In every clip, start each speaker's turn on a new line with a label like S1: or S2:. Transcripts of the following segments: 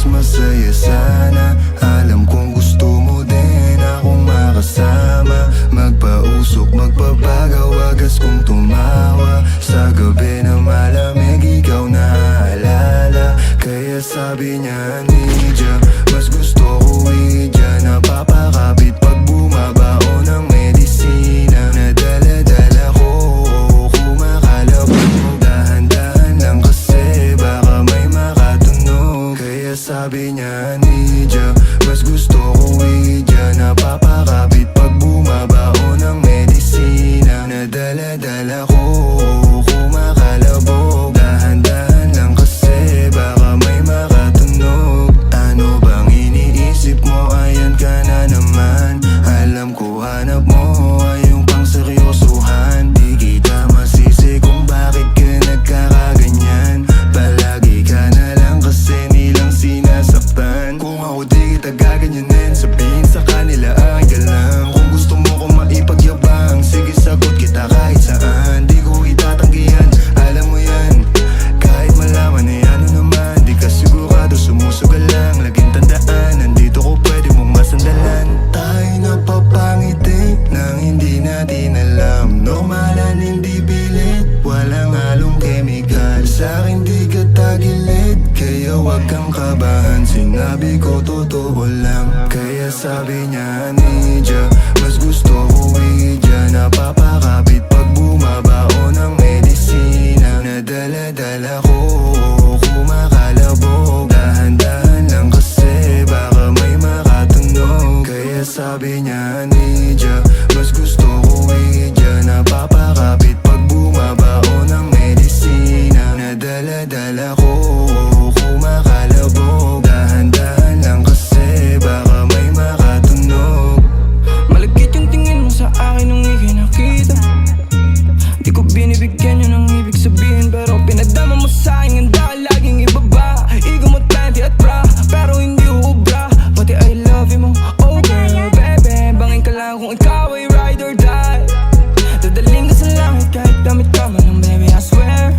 S1: masaya sana. Alam kong gusto mo din akong makasama. Magpausok, magpapagaw, wagas kong tumawa. Sa gabi na malamig, ikaw naaalala. Kaya sabi niya, Nidya, mas gusto ko Idya. Napapakapit pag bumabao ng medisina. Nadala-dala ko, kumakalabog. Dahan-dahan lang kasi baka may makatunog. Kaya sabi niya, Nidya, mas gusto ko Idya. Napapakapit pag bumabao ng medisina. Nadala-dala ko, kumakalabog. Dahan-dahan lang kasi baka may makatunog. Ano bang iniisip mo? Ayan ka na naman. Alam ko hanap mo ay yung pang seryosohan. Di kita masisi kung bakit ka nagkakaganyan. Palagi ka na lang kasi nilang sinasaktan. Kung ako di kita gaganyanin, sabihin sa kanila ay ka lang. Kung gusto mo kong maipagyabang, sige sagot kita kahit saan. Di ko itatanggihan, alam mo yan. Kahit malaman na ano naman, di ka sigurado, sumusugal lang. Laging tandaan, nandito ko pwede mong masandalan. Tayo napapangiti nang hindi natin alam. Normalan, hindi bilit, walang halong chemical. Sa'kin di ka tagilid, kaya wag kang kabahan. Sinabi ko totoo lang. Kaya sabi niya, Nidya, mas gusto ko Idya. Napapakapit pag bumabao ng medisina. Nadala-dala ko, kumakalabog. Dahan-dahan lang kasi baka may makatunog. Kaya sabi niya, Nidya, mas gusto ko Idya. Napapakapit pag bumabao ng medisina. Nadala-dala ko, kumakalabog. Dahan-dahan lang kasi baka may makatunog.
S2: Malagkit yung tingin mo sa akin nung ika'y nakita. Di ko binibigyan yun ang ibig sabihin, pero pinadama mo sa akin ang dahil laging ibaba. Ego mo 20 at bra, pero hindi ubra. Pati I love you mo, oh girl, baby. Bangin ka lang kung ikaw ay ride or die. Dadaling ka sa langit kahit damit ka man ng baby, I swear.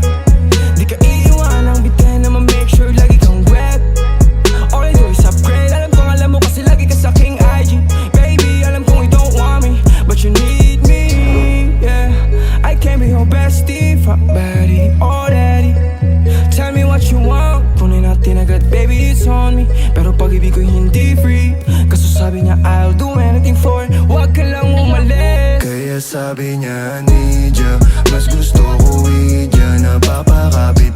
S2: Di ka iiwan ang bitin na ma-make sure lagi kang wet. All I do is upgrade. Alam kong alam mo kasi lagi ka sa king IG. Baby, alam kong you don't want me, but you need me, yeah. I can be your bestie, fuck buddy, or daddy. Tell me what you want, kunin natin agad, baby, it's on me. Pero pag-ibig ko'y hindi free, kaso sabi niya I'll do anything for it. Huwag ka lang umalis.
S1: Kaya sabi niya, Nidya, mas gusto ko Idya. Napapakapit